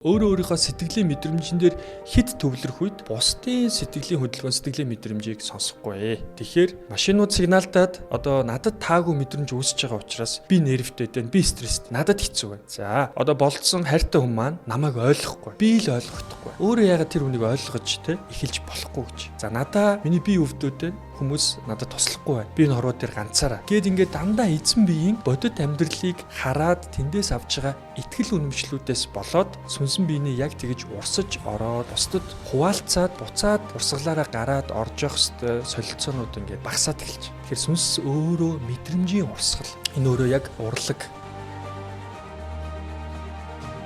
Өөрөө өөрийнхөө сэтгэлийн мэдрэмжэн дээр хэд төвлөрөх үед бусдын сэтгэлийн хөдөлгөөн, сэтгэлийн мэдрэмжийг сонсохгүй. Тэгэхээр машинууд сигналтаад одоо надад таагүй мэдрэмж үүсэж байгаа учраас би нервтэй байна, би стресстэй, надад хэцүү байна. За одоо болцсон хайртай хүн маань намайг ойлгохгүй. Би л ойлгохдохгүй. Өөрөө яагаад тэр хүнийг ойлгож эхэлж болохгүй гэж. За надаа миний бие өвдөөд хүмүүс надад туслахгүй байна. Би энэ хорвоо дээр ганцаараа. Гээд ингээд дандаа эзэн биеийн бодит амьдралыг хараад тэндээс авч байгаа итгэл үнэмшлүүдээс болоод сүнсэн биений яг тэгж урсаж ороод бусдад хуваалцаад буцаад урсгалаараа гараад орж явах хэвээр солилцоонууд ингээд багасаад эхэлж. Тэгэхээр сүнс өөрөө мэдрэмжийн урсгал. Энэ өөрөө яг урлаг.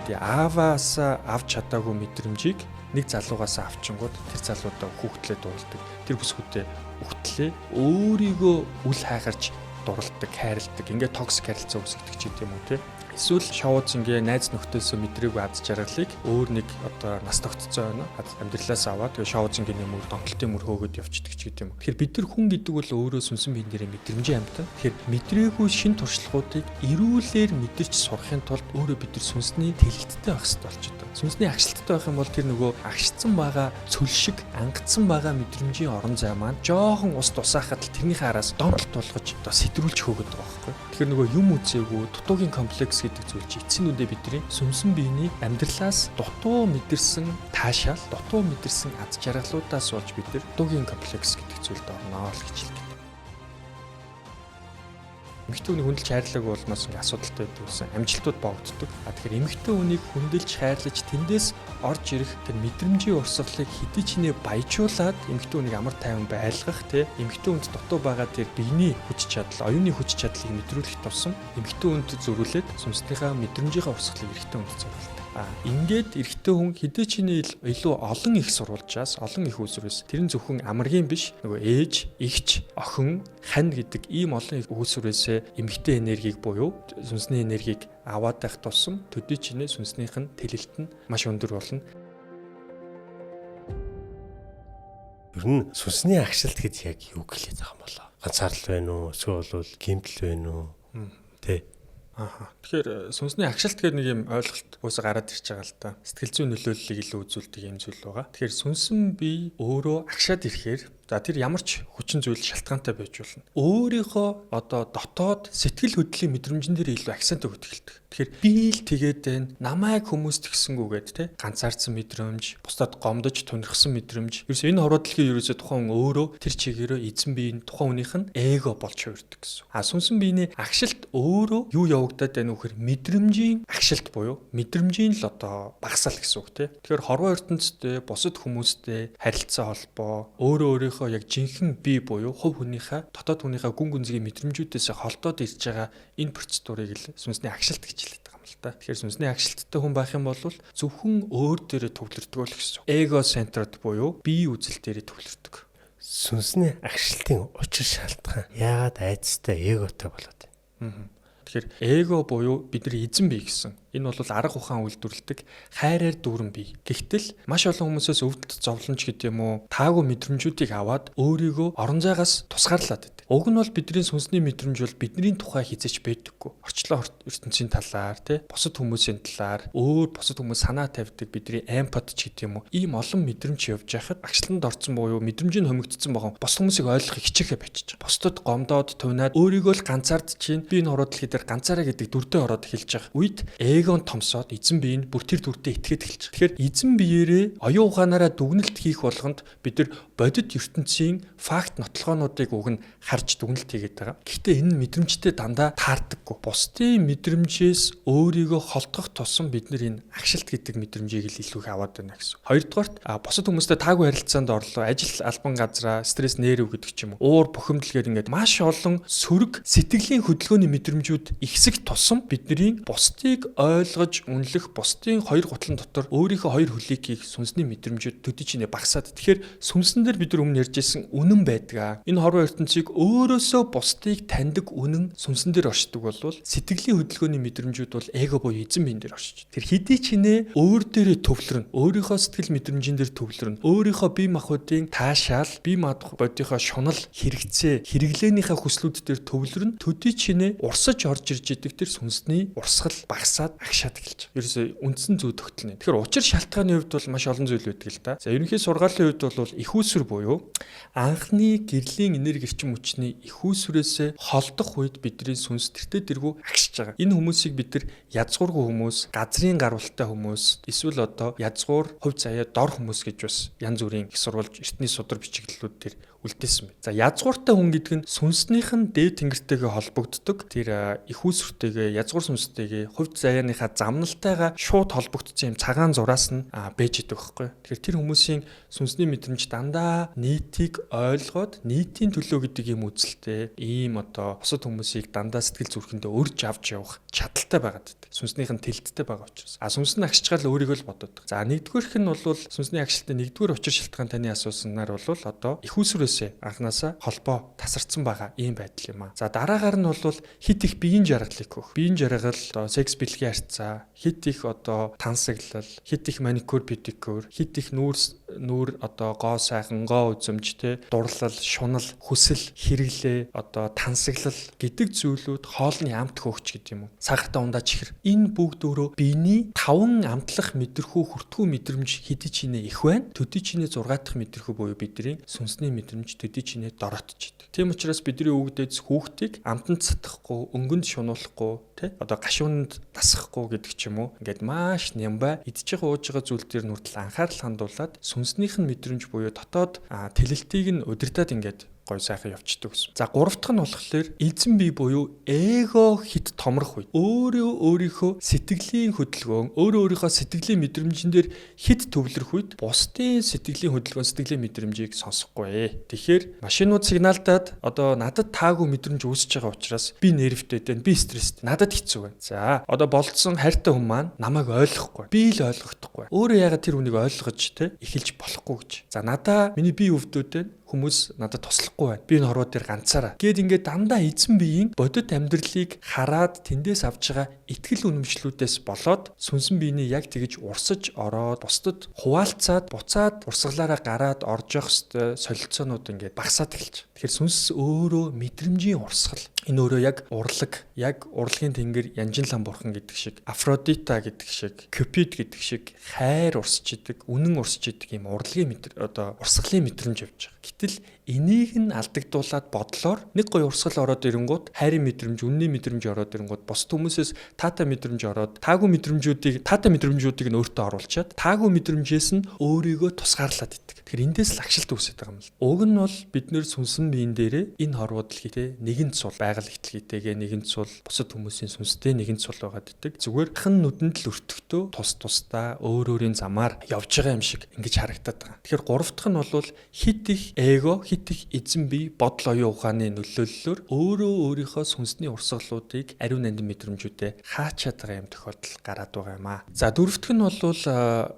Тэгээ ааваас авч чадаагүй мэдрэмжийг нэг залуугаас авчингууд тэр залуудаа хүүхдлээ дуулдаг. Тэр бүсгүүтээ өгтлээ өөрийгөө үл хайгарч дурладаг, хайрладаг. Ингээд токсик харилцаа үүсгдэг ч гэдэм үү те. Эсвэл шоуц ингээ найз нөхдөсөө мэдрээгүй аз жаргалыг өөр нэг одоо нас тогтцоо байна. Амьдралаас аваад тэгээ шоуц ингээ нэмэр донтолтын мөр хөөгд явчихдаг ч гэдэм үү. Тэгэхээр бид нар хүн гэдэг бол өөрөө сүнсэн биенэрээ мэдрэмжийн амьтан. Тэгэхээр мэдрээгүй шин туршлагуудыг эрүүлэр мэдэрч сурахын тулд өөрөө бид нар сүнсний тэлэлттэй байх хэрэгтэй болчихдог. Сүнсний агшилттай байх юм бол тэр нөгөө агшцсан байгаа цөл шиг ангацсан байгаа мэдрэмжийн орон зай маань жоохон ус тусаахад л тэрнийхээ араас донтолт болгож одоо сэтрүүлж хөөгд байгаа байхгүй. Тэгэхээр нөгөө юм үзээгүй дутуугийн комплекс гэдэг зүйл чи эцсийн үедээ бидний сүнсэн биений амьдралаас дутуу мэдэрсэн таашаал, дутуу мэдэрсэн аз жаргалуудаас болж бид нар дутуугийн комплекс гэдэг зүйлд орноо л гэж хэлдэг. Эмэгтэй хүнийг хүндэлж хайрлаагүй болмоос ингээ асуудалтай байдаг гэсэн амжилтууд богддог. Тэгэхээр эмэгтэй хүнийг хүндэлж хайрлаж тэндээс орж ирэх тэр мэдрэмжийн урсгалыг хэдий ч нэ баяжуулаад эмэгтэй хүнийг амар тайван байлгах те эмэгтэй хүнд дутуу байгаа тэр биений хүч чадал, оюуны хүч чадлыг мэдрүүлэх тусам эмэгтэй хүнд зөрүүлээд сүнснийхээ мэдрэмжийнхээ урсгалыг эрэгтэй хүнд зориулдаг. Ингээд эрэгтэй хүн хэдий ч нэ илүү олон их сурвалжаас, олон их үүсвэрээс тэр нь зөвхөн амаргийн биш нөгөө ээж, эгч, охин, хань гэдэг ийм олон их үүсвэрээс эмэгтэй энергийг буюу сүнсний энергийг аваад байх тусам төдий ч нэ сүнснийх нь тэлэлт нь маш өндөр болно. Ер нь сүнсний агшилт гэж яг юу гэлээд байгаа юм болоо? Ганцаарл байна уу? Эсвэл бол гэмтэл байна уу? Тэ. Тэгэхээр сүнсний агшилт гэдэг нэг юм ойлголт уусаа гараад ирж байгаа л да. Сэтгэл зүйн нөлөөллийг илүү үзүүлдэг юм зүйл байгаа. Тэгэхээр сүнсэн бие өөрөө агшаад ирэхээр за тэр ямар ч хүчин зүйл шалтгаантай байж болно. Өөрийнхөө одоо дотоод сэтгэл хөдлөлийн мэдрэмжэн дээр илүү акцент өгөх эхэлдэг. Тэгэхээр би л тэгээд байна. Намайг хүмүүс тэгсэнгүүгээд те ганцаардсан мэдрэмж, бусдад гомдож тунирхсан мэдрэмж. Ерөөс энэ хорвоо дэлхийн ерөөсөө тухайн өөрөө тэр чигээрөө эзэн биеийн тухайн хүнийх нь эго болж хувирдаг гэсэн. Сүнсэн биений агшилт өөрөө юу явагдаад байна вэ гэхээр мэдрэмжийн агшилт буюу мэдрэмжийн л одоо багасаал гэсэн үг те. Тэгэхээр хорвоо ертөнцтэй бусад хүмүүстэй харилцаа холбоо өөрөө яг жинхэнэ бие буюу хувь хүнийхээ дотоод хүнийхээ гүн гүнзгий мэдрэмжүүдээс холдоод ирж байгаа энэ процедурыг л сүнсний агшилт гэж хэлдэг юм л та. Тэгэхээр сүнсний агшилттай хүн байх юм бол зөвхөн өөр дээрээ төвлөрдөг л гэсэн. Эго центрод буюу бие үзэл дээрээ төвлөрдөг. Сүнсний агшилтын учир шалтгаан яагаад айцтай эготой болоод байна? Тэгэхээр эго буюу бидний эзэн бие гэсэн. Энэ бол арга ухаан үйлдвэрлэдэг хайраар дүүрэн бие. Гэхдээ маш олон хүмүүсээс өвдөлт зовлонч гэдэг юм уу таагүй мэдрэмжүүдийг аваад өөрийгөө орон зайгаас тусгаарлаад байдаг. Уг нь бол бидний сүнсний мэдрэмж бол бидний тухай хизээч байдаггүй. Орчлон ертөнцийн талаар тий бусад хүмүүсийн талаар өөр бусад хүмүүс санаа тавьдаг бидний эмпат ч гэдэг юм уу ийм олон мэдрэмж явж байхад агшланд орсон буюу мэдрэмжийн хомигдсон байгаа бос хүмүүсийг ойлгох хичээхэ байчих. Бусдад гомдоод тунаад өөрийгөө л ганцаардж чинь би энэ хорвоо дэлхий дээр ганцаараа гэдэг дүрдээ ороод эхэлж байгаа үед эгон томсоод эзэн бие нь бүр тэр дүрдээ итгээд эхэлж байгаа. Тэгэхээр эзэн биеэрээ оюун ухаанаараа дүгнэлт хийх болгонд бид нар бодит ертөнцийн факт нотлогоонуудыг уг нь харж дүгнэлт хийгээд байгаа. Гэхдээ энэ мэдрэмжтэй дандаа таардаггүй. Бусдын мэдрэмжээс өөрийгөө холдох тусам бид нар энэ агшилт гэдэг мэдрэмжийг л илүү их аваад байна гэсэн. Хоёрдугаарт бусад хүмүүстэй таагүй харилцаанд орлоо, ажил албан газраа стресс нерв гэдэг ч юм уу. Уур бухимдал гэдэг ингээд маш олон сөрөг сэтгэлийн хөдөлгөөний мэдрэмжүүд ихсэх тусам бидний бусдыг ойлгож үнэлэх бусдын хоёр гутлан дотор өөрийнхөө хоёр хөлийг хийх сүнсний мэдрэмжүүд төдий чинээ багасаад. Тэгэхээр сүнсэн дээр бид нар өмнө ярьжсэн үнэн байдаг. Энэ хорвоо ертөнцийг өөрөөсөө бусдыг таньдаг үнэн сүнсэн дээр оршдог болвол сэтгэлийн хөдөлгөөний мэдрэмжүүд бол эго буюу эзэн биен дээр оршиж. Тэр хэдий чинээ өөр дээрээ төвлөрнө. Өөрийнхөө сэтгэл мэдрэмжийн дээр төвлөрнө. Өөрийнхөө бие махбодын таашаал, бие махбодынхоо шунал хэрэгцээ, хэрэглээнийхээ хүслүүд дээр төвлөрнө. Төдий чинээ урсаж орж ирж идэг тэр сүнсний урсгал багасаад агшаад эхэлж байгаа. Ерөөсөө үндсэн зүй тогтолно. Тэгэхээр учир шалтгааны хувьд бол маш олон зүйл байдаг л да. За ерөнхий сургаалын хувьд бол их үүсвэр буюу анхны гэрлийн энерги эрчим хүчний их үүсвэрээс холдох үед бидний сүнс тэртээ агшиж байгаа. Энэ хүмүүсийг бид нар язгуургүй хүмүүс, газрын гарвалтай хүмүүс, эсвэл одоо язгуур, хувь заяа дор хүмүүс гэж бас янз бүрийн их сурвалж эртний судар бичиглэлүүд төр үлдээсэн байна. За язгууртай хүн гэдэг нь сүнснийх нь дээд тэнгэртэйгээ холбогддог. Тэр их үүсвэртэйгээ, язгуур сүнстэйгээ, хувь заяаныхаа замналтайгаа шууд холбогдсон юм цагаан зураас нь бэж идэг байхгүй. Тэгэхээр тэр хүмүүсийн сүнсний мэдрэмж дандаа нийтийг ойлгоод нийтийн төлөө гэдэг юм үзэлтэй ийм одоо бусад хүмүүсийг дандаа сэтгэл зүрхэндээ өрж авч явах чадaltaй байгаад байдаг. Сүнснийх нь тэлдтэй байгаа учраас. Сүнс нь агшчгаал өөрийгөө л бодоод. За нэгдүгээрх нь бол сүнсний агшилтын нэгдүгээр учир шалтгаан таны асууснаар бол одоо их үүсвэрээс анханасаа холбоо тасарсан байгаа ийм байдал юм а. За дараагаар нь бол хит их биеийн жаргалыг хөөх. Биеийн жаргал одоо секс бэлгийн харьцаа, хит их одоо тансаглал, хит их маникюр, педикюр, хит их нүүр одоо гоо сайхан, гоо үзэмжтэй, дурлал, шунал, хүсэл, хэрэглээ, одоо тансаглал гэдэг зүйлүүд хоолны амт хөөгч гэдэг юм уу. Сахартай ундаа чихэр. Энэ бүгд өөрөө биений 5 амтлах мэдрэхүү хүртгүү мэдрэмж хэдий чинээ их байна. Төдий чинээ 6 дахь мэдрэхүү буюу бидний сүнсний мэдрэмж төдий чинээ дороотж идэг. Тийм учраас бидний өвгдөөс хүүхдийг амтанд сатахгүй, өнгөнд шунуулахгүй, тэ одоо гашуунд тасахгүй гэдэг ч юм уу. Ингээд маш нямбай идж байгаа ууж байгаа зүйл дээр нүртэл анхаарал хандуулад сүнснийх нь мэдрэмж буюу дотоод тэлэлтийг нь удирдаад ингээд гой сайхан явцдаг гэсэн. За гурав дахь нь болохоор эзэн бие буюу эго хит томрох үед өөрийнхөө сэтгэлийн хөдөлгөөн, өөрийнхөө сэтгэлийн мэдрэмжэн дээр хит төвлөрөх үед бусдын сэтгэлийн хөдөлгөөн, сэтгэлийн мэдрэмжийг сонсохгүй. Тэгэхээр машинууд сигналдаад одоо надад таагүй мэдрэмж үүсэж байгаа учраас би нервтэй байна, би стресстэй, надад хэцүү байна. За одоо болцсон хайртай хүн маань намайг ойлгохгүй. Би л ойлгохдохгүй. Өөрөө яагаад тэр хүнийг ойлгож тэ эхэлж болохгүй гэж. За надаа миний бие өвдөөд хүмүүс надад туслахгүй байна. Би энэ хорвоо дээр ганцаараа. Гээд ингээд дандаа эзэн биеийн бодит амьдралыг хараад тэндээс авч байгаа итгэл үнэмшлүүдээс болоод сүнсэн биений яг тэгж урсаж ороод бусдад хуваалцаад буцаад урсгалаараа гараад орж явах хэвээр солилцоонууд ингээд багасаад эхэлж. Тэгэхээр сүнс өөрөө мэдрэмжийн урсгал. Энэ өөрөө яг урлаг, яг урлагийн тэнгэр Янжин лам бурхан гэдэг шиг, Афродита гэдэг шиг, Кюпид гэдэг шиг хайр урсч идэг, үнэн урсч идэг юм урлагийн одоо урсгалын мэдрэмж явж байгаа. Гэтэл энийг нь алдагдуулаад бодлоор нэг гоё урсгал ороод ирэнгүүт хайрын мэдрэмж, үнний мэдрэмж ороод ирэнгүүт бос хүмүүсээс таата мэдрэмж ороод таата мэдрэмжүүдийг нь өөртөө оруулчаад таагүй мэдрэмжээс нь өөрийгөө тусгаарлаад идэг. Тэгэхээр эндээс л агшилт үүсэж байгаа юм л. Уг нь бол бид нэр сүнсэн биен дээрээ энэ хорвоо дэлхийтэй нэгэн цул байгаль ихтлгийтэйгээ нэгэн цул бусад хүмүүсийн сүнстэй нэгэн цул байгаад идэг. Зүгээр хэн нүдэнд л өртөхдөө тусдаа өөр өөрийн замаар явж байгаа юм шиг ингэж харагдаад байгаа. Тэгэхээр гурав дахь нь бол хит их эго, хит их эзэн бие бодол оюун ухааны нөлөөллөөр өөрийнхөө сүнсний урсгалуудыг ариун нандин мэдрэмжүүдэд хаачаад байгаа юм тохиолдол гараад байгаа юм аа. За дөрөвдөх нь бол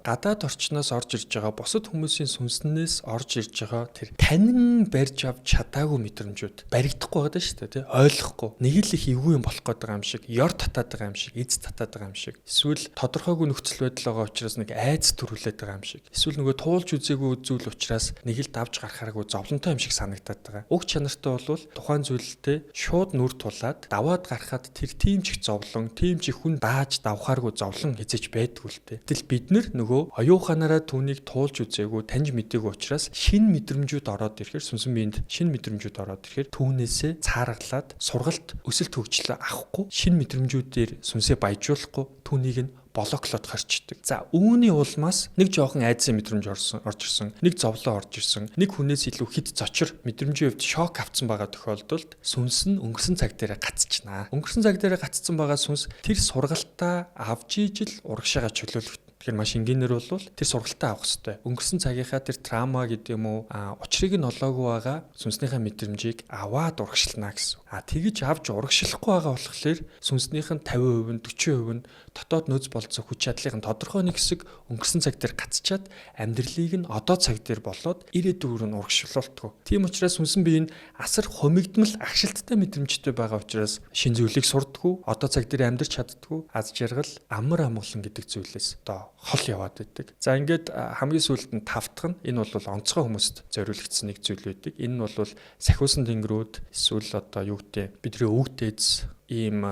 гадаад орчноос орж ирж байгаа бусад хүмүүсийн сүнснээс орж ирж байгаа тэр танин барьж авч чадаагүй мэдрэмжүүд баригдахгүй байгаа шүү дээ, тий? Ойлгохгүй. Нэг л их эвгүй юм болох гээд байгаа юм шиг, ёр татаад байгаа юм шиг, эз татаад байгаа юм шиг. Эсвэл тодорхойгүй нөхцөл байдал байгаа учраас нэг айц төрүүлээд байгаа юм шиг. Эсвэл нөгөө туулж үзээгүй зүйл учраас нэг л давж гарахааргүй зовлонтой юм шиг санагдаад байгаа. Уг чанартай бол тухайн зүйлтэй шууд нүр тулаад даваад гарахад тэр тийм ч их зовлон, тийм ч их хүн дааж давхааргүй зовлон хязэж байдгүй л дээ. Гэтэл бид нөгөө оюун ухаанаараа түүнийг туулж үзээгүй, таньж мэдээгүй учраас шин мэдрэмжүүд ороод ирэхээр сүнсэн биед шин мэдрэмжүүд ороод ирэхээр түүнээсээ цааргалаад сургалт өсөлт хөгжлөө авахгүй, шин мэдрэмжүүдээр сүнсээ баяжуулахгүй түүнийг нь блоклоод харчдаг. За үүний улмаас нэг жоохон айдсан мэдрэмж орж ирсэн, нэг зовлон орж ирсэн, нэг хүнээс илүү хит зочир мэдрэмжийн хувьд шок авцсан байгаа тохиолдолд сүнс нь өнгөрсөн цаг дээр гацчихнаа. Өнгөрсөн цаг дээр гацсан байгаа сүнс тэр сургалтаа авч ижил урагшаага чөлөөлөх. Тэгэхээр маш энгийнээр бол тэр сургалтаа авах хэрэгтэй. Өнгөрсөн цагийнхаа тэр трама гэдэг юм уу, учрыг нь олоогүй байгаа сүнснийхээ мэдрэмжийг аваад урагшлана гэсэн. Тэгж авч урагшлахгүй байгаа болохоор сүнснийх нь 50%, 40% нь дотоод нөөц болцсон хүч чадлын тодорхой нэг хэсэг өнгөрсөн цаг дээр гацчаад амьдралыг нь одоо цаг дээр болоод ирээдүйн нь урагшлуулдаг. Тийм учраас сүнсэн бие нь асар хумигдмал агшилттай мэдрэмжтэй байгаа учраас шин зүйлийг сурдаггүй, одоо цаг дээр амьдрч чаддаггүй, аз жаргал, амар амгалан гэдэг зүйлээс одоо хол яваад байдаг. За ингээд хамгийн сүүлд нь 5 дахь нь энэ бол онцгой хүмүүст зориулагдсан нэг зүйл байдаг. Энэ нь бол сахиусан тэнгэрүүд эсвэл одоо юу гэдэг бидний өвөг дээдс ийм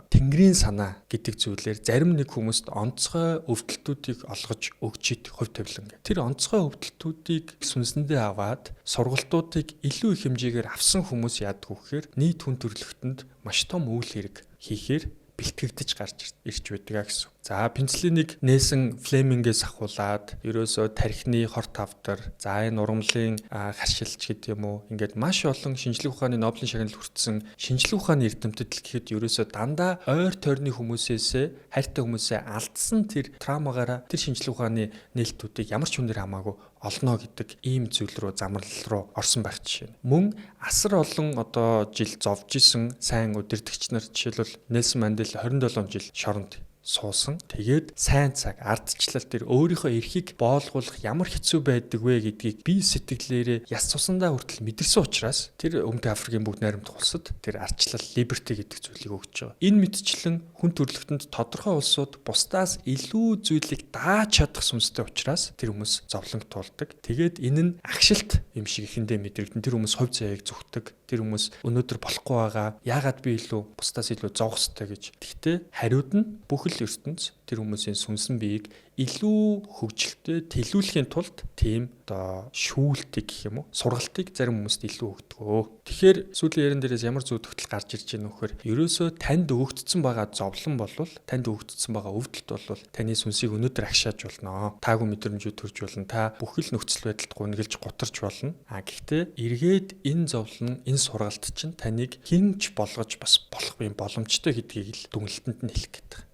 тэнгэрийн санаа гэдэг зүйлээр зарим нэг хүмүүст онцгой өвдөлтүүдийг олгож өгч идэх хувь тавилан. Тэр онцгой өвдөлтүүдийг сүнсэндээ аваад сургалтуудыг илүү их хэмжээгээр авсан хүмүүс яадаг вэ гэхээр нийт хүн төрөлхтөнд маш том үйл хэрэг хийхээр бэлтгэгдэж гарч ирж байдаг гэсэн. За пенцилинийг нээсэн Флемингээс ахуулаад ерөөсөө тархины хор тавдар, за энэ ургамлын харшилч гэдэг юм уу, ингээд маш олон шинжлэх ухааны Нобелийн шагнал хүртсэн шинжлэх ухааны эрдэмтэд л гэхэд ерөөсөө дандаа ойр тойрны хүмүүсээс хайртай хүмүүсээ алдсан тэр травмагаараа тэр шинжлэх ухааны нээлтүүдийг ямар ч хүнээр хамаагүй олно гэдэг ийм зүйл рүү замрал руу орсон байх жишээ. Мөн асар олон одоо жил зовж исэн сайн удирдагч нар жишээлбэл Нельсон Мандела 27 жил шоронд суусан. Тэгээд сайн цаг, ардчлал тэр өөрийнхөө эрхийг боолгуулах ямар хэцүү байдаг вэ гэдгийг бие сэтгэлээрээ яс цусандаа хүртэл мэдэрсэн учраас тэр Өмнөд Африкийн бүгд найрамдах улсад тэр ардчлал, либерти гэдэг зүйлийг өгч байгаа. Энэ мэдчлэн хүн төрөлхтөнд тодорхой улсууд бусдаас илүү зүйлийг дааж чадах сүнстэй учраас тэр хүмүүс зовлонг туулдаг. Тэгээд энэ нь агшилт юм шиг ихэндээ мэдрэгдэн тэр хүмүүс хувь заяаг зүгтдэг. Тэр хүмүүс өнөөдөр болохгүй байгаа. Яагаад би илүү бусдаас илүү зовх ёстой гэж. Гэхдээ хариуд нь бүхэл ертөнц тэр хүмүүсийн сүнсэн биеийг илүү хөгжилтэй төлөвлөхийн тулд тийм одоо шүүлтийг гэх юм уу сургалтыг зарим хүмүүст илүү өгдөг. Тэгэхээр сүүлийн ярин дээрээс ямар зүйл тогтол гарч ирж байна вөхөр ерөөсөө танд өгөгдсөн байгаа зовлон болвол танд өгөгдсөн байгаа өвдөлт болвол таны сүнсийг өнөөдөр агшааж болно. Таагүй мэдрэмжүүд төрж болно. Та бүхэл нөхцөл байдалд гүнгэлж гутарч болно. Гэхдээ эргээд энэ зовлон энэ сургалт чинь таныг хинж болгож бас болох юм боломжтой гэдгийг л дүнэлтэнд нь хэлэх гэдэг.